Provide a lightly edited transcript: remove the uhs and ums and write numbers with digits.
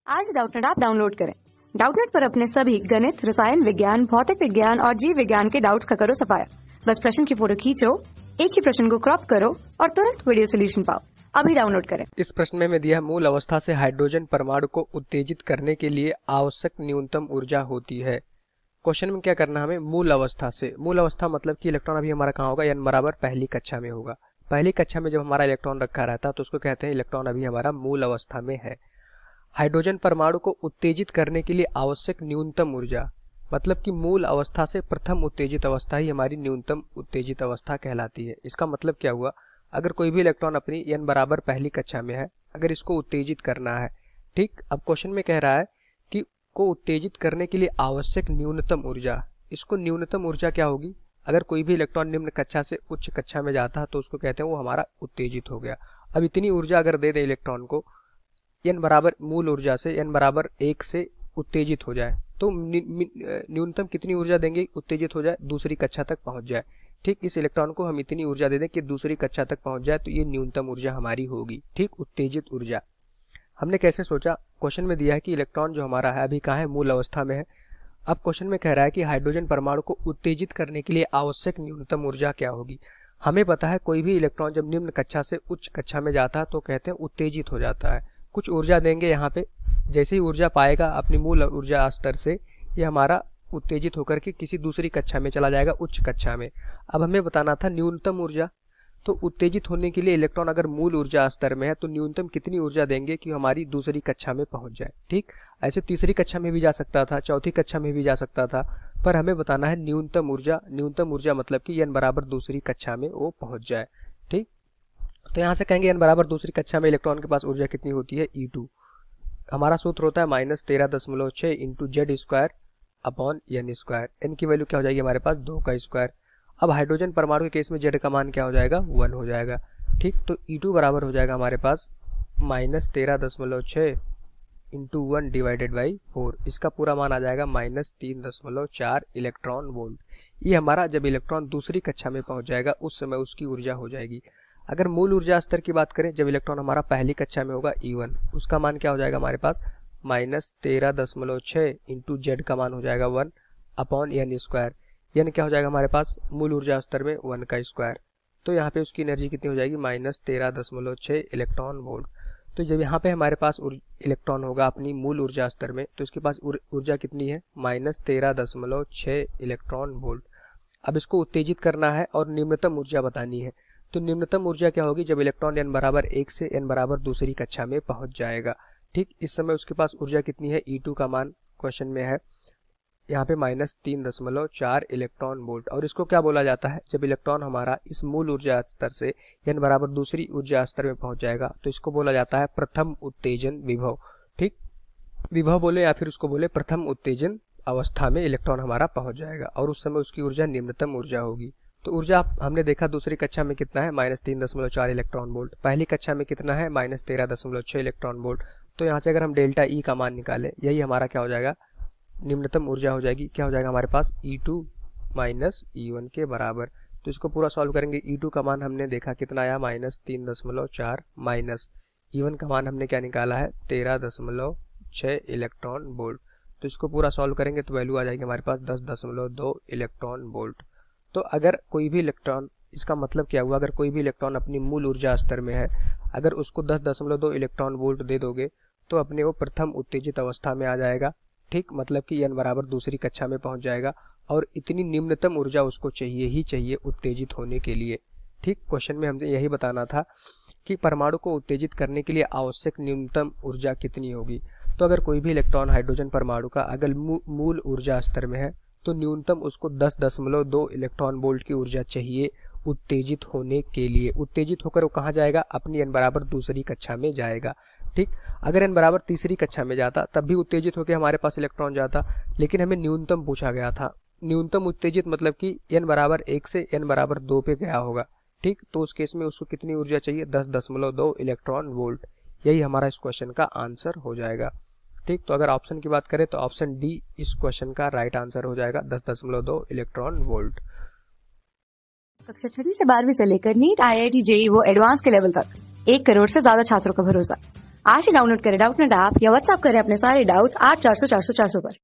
आज Doubtnut app download करें। Doubtnut पर अपने सभी गणित, रसायन विज्ञान, भौतिक विज्ञान और जीव विज्ञान के डाउट्स का करो सफाया। बस प्रश्न की फोटो खींचो, एक ही प्रश्न को क्रॉप करो और तुरंत वीडियो सोल्यूशन पाओ। अभी डाउनलोड करें। इस प्रश्न में दिया मूल अवस्था से हाइड्रोजन परमाणु को उत्तेजित करने के लिए आवश्यक न्यूनतम ऊर्जा होती है। क्वेश्चन में क्या करना हमें, मूल अवस्था से। मूल अवस्था मतलब कि इलेक्ट्रॉन अभी हमारा कहाँ होगा, n बराबर पहली कक्षा में होगा। पहली कक्षा में जब हमारा इलेक्ट्रॉन रखा रहता है तो उसको कहते हैं इलेक्ट्रॉन अभी हमारा मूल अवस्था में है। हाइड्रोजन परमाणु को उत्तेजित करने के लिए आवश्यक न्यूनतम ऊर्जा मतलब कि मूल अवस्था से प्रथम उत्तेजित अवस्था ही हमारी न्यूनतम उत्तेजित अवस्था कहलाती है। इसका मतलब क्या हुआ, अगर कोई भी इलेक्ट्रॉन अपनी n बराबर पहली कक्षा में है, अगर इसको उत्तेजित करना है, ठीक। अब क्वेश्चन में कह रहा है कि को उत्तेजित करने के लिए आवश्यक न्यूनतम ऊर्जा। इसको न्यूनतम ऊर्जा क्या होगी, अगर कोई भी इलेक्ट्रॉन निम्न कक्षा से उच्च कक्षा में जाता है तो उसको कहते हैं वो हमारा उत्तेजित हो गया। अब इतनी ऊर्जा अगर दे दे इलेक्ट्रॉन को, n बराबर मूल ऊर्जा से n बराबर 1 से उत्तेजित हो जाए तो न्यूनतम कितनी ऊर्जा देंगे, उत्तेजित हो जाए, दूसरी कक्षा तक पहुंच जाए। ठीक, इस इलेक्ट्रॉन को हम इतनी ऊर्जा दे दें कि दूसरी कक्षा तक पहुंच जाए तो ये न्यूनतम ऊर्जा हमारी होगी। ठीक, उत्तेजित ऊर्जा। हमने कैसे सोचा, क्वेश्चन में दिया है कि इलेक्ट्रॉन जो हमारा है अभी कहाँ है, मूल अवस्था में है। अब क्वेश्चन में कह रहा है कि हाइड्रोजन परमाणु को उत्तेजित करने के लिए आवश्यक न्यूनतम ऊर्जा क्या होगी। हमें पता है कोई भी इलेक्ट्रॉन जब निम्न कक्षा से उच्च कक्षा में जाता है तो कहते हैं उत्तेजित हो जाता है। कुछ ऊर्जा देंगे यहाँ पे, जैसे ही ऊर्जा पाएगा अपनी मूल ऊर्जा स्तर से, ये हमारा उत्तेजित होकर के किसी दूसरी कक्षा में चला जाएगा, उच्च कक्षा में। अब हमें बताना था न्यूनतम ऊर्जा। तो उत्तेजित होने के लिए इलेक्ट्रॉन अगर मूल ऊर्जा स्तर में है तो न्यूनतम कितनी ऊर्जा देंगे कि हमारी दूसरी कक्षा में पहुंच जाए। ठीक, ऐसे तीसरी कक्षा में भी जा सकता था, चौथी कक्षा में भी जा सकता था, पर हमें बताना है न्यूनतम ऊर्जा। न्यूनतम ऊर्जा मतलब कि n बराबर दूसरी कक्षा में वो पहुंच जाए। ठीक, तो यहाँ से कहेंगे n बराबर दूसरी कक्षा में इलेक्ट्रॉन के पास ऊर्जा कितनी होती है, E2। हमारा सूत्र होता है -13.6 into Z square upon n square. n की वैल्यू क्या हो जाएगी हमारे पास, 2 का स्क्वायर। अब हाइड्रोजन परमाणु के केस में z का मान क्या हो जाएगा, 1 हो जाएगा। ठीक, तो E2 बराबर हो जाएगा हमारे पास -13.6 इंटू 1 डिवाइडेड बाई 4। इसका पूरा मान आ जाएगा -3.4 इलेक्ट्रॉन वोल्ट। ये हमारा जब इलेक्ट्रॉन दूसरी कक्षा में पहुंच जाएगा उस समय उसकी ऊर्जा हो जाएगी। अगर मूल ऊर्जा स्तर की बात करें, जब इलेक्ट्रॉन हमारा पहली कक्षा में होगा E1, उसका मान क्या हो जाएगा हमारे पास -13.6 इंटू जेड का मान हो जाएगा 1 अपॉन n स्क्वायर। n क्या हो जाएगा हमारे पास, मूल ऊर्जा स्तर में 1 का स्क्वायर। तो यहाँ पे उसकी एनर्जी कितनी हो जाएगी, -13.6 इलेक्ट्रॉन वोल्ट। तो जब यहाँ पे हमारे पास इलेक्ट्रॉन होगा अपनी मूल ऊर्जा स्तर में तो इसके पास ऊर्जा कितनी है, -13.6 इलेक्ट्रॉन वोल्ट। अब इसको उत्तेजित करना है और निम्नतम ऊर्जा बतानी है। तो निम्नतम ऊर्जा क्या होगी, जब इलेक्ट्रॉन n बराबर 1 से n बराबर दूसरी कक्षा में पहुंच जाएगा। ठीक, इस समय उसके पास ऊर्जा कितनी है, E2 का मान क्वेश्चन में है यहाँ पे -3.4 इलेक्ट्रॉन वोल्ट। और इसको क्या बोला जाता है, जब इलेक्ट्रॉन हमारा इस मूल ऊर्जा स्तर से n बराबर दूसरी ऊर्जा स्तर में पहुंच जाएगा तो इसको बोला जाता है प्रथम उत्तेजन विभव। ठीक, विभव बोले या फिर उसको बोले प्रथम उत्तेजन अवस्था में इलेक्ट्रॉन हमारा पहुंच जाएगा और उस समय उसकी ऊर्जा निम्नतम ऊर्जा होगी। तो ऊर्जा हमने देखा दूसरी कक्षा में कितना है, -3.4 इलेक्ट्रॉन वोल्ट। पहली कक्षा में कितना है, -13.6 इलेक्ट्रॉन वोल्ट। तो यहाँ से अगर हम डेल्टा E का मान निकालें, यही हमारा क्या हो जाएगा, निम्नतम ऊर्जा हो जाएगी। क्या हो जाएगा हमारे पास, E2 माइनस E1 के बराबर। तो इसको पूरा सॉल्व करेंगे। E2 का मान हमने देखा कितना आया, -3.4 माइनस E1 का मान हमने क्या निकाला है, 13.6 इलेक्ट्रॉन वोल्ट। तो इसको पूरा सॉल्व करेंगे तो वैल्यू आ जाएगी हमारे पास 10.2 इलेक्ट्रॉन वोल्ट। तो अगर कोई भी इलेक्ट्रॉन, इसका मतलब क्या हुआ, अगर कोई भी इलेक्ट्रॉन अपनी मूल ऊर्जा स्तर में है, अगर उसको 10.2 इलेक्ट्रॉन वोल्ट दे दोगे तो अपने वो प्रथम उत्तेजित अवस्था में आ जाएगा। ठीक, मतलब कि n बराबर दूसरी कक्षा में पहुंच जाएगा और इतनी निम्नतम ऊर्जा उसको चाहिए ही चाहिए उत्तेजित होने के लिए। ठीक, क्वेश्चन में हमसे यही बताना था कि परमाणु को उत्तेजित करने के लिए आवश्यक न्यूनतम ऊर्जा कितनी होगी। तो अगर कोई भी इलेक्ट्रॉन हाइड्रोजन परमाणु का अगर मूल ऊर्जा स्तर में है तो न्यूनतम उसको 10.2 इलेक्ट्रॉन वोल्ट की ऊर्जा चाहिए उत्तेजित होने के लिए। उत्तेजित होकर वो कहाँ जाएगा, अपनी n बराबर दूसरी कक्षा में जाएगा। ठीक, अगर n बराबर तीसरी कक्षा में जाता तब भी उत्तेजित होकर हमारे पास इलेक्ट्रॉन जाता, लेकिन हमें न्यूनतम पूछा गया था। न्यूनतम उत्तेजित मतलब कि n बराबर 1 से n बराबर 2 पे गया होगा। ठीक, तो उस केस में उसको कितनी ऊर्जा चाहिए, 10.2 इलेक्ट्रॉन वोल्ट। यही हमारा इस क्वेश्चन का आंसर हो जाएगा। ठीक, तो अगर ऑप्शन की बात करें तो ऑप्शन डी इस क्वेश्चन का राइट आंसर हो जाएगा, 10.2 इलेक्ट्रॉन वोल्ट। कक्षा 6 से 12वीं से लेकर नीट, IIT, JEE वो एडवांस के लेवल तक 1 करोड़ से ज्यादा छात्रों का भरोसा। आज ही डाउनलोड करें डाउटनेट ऐप या व्हाट्सएप करें अपने सारे डाउट्स 8400 400 400 पर।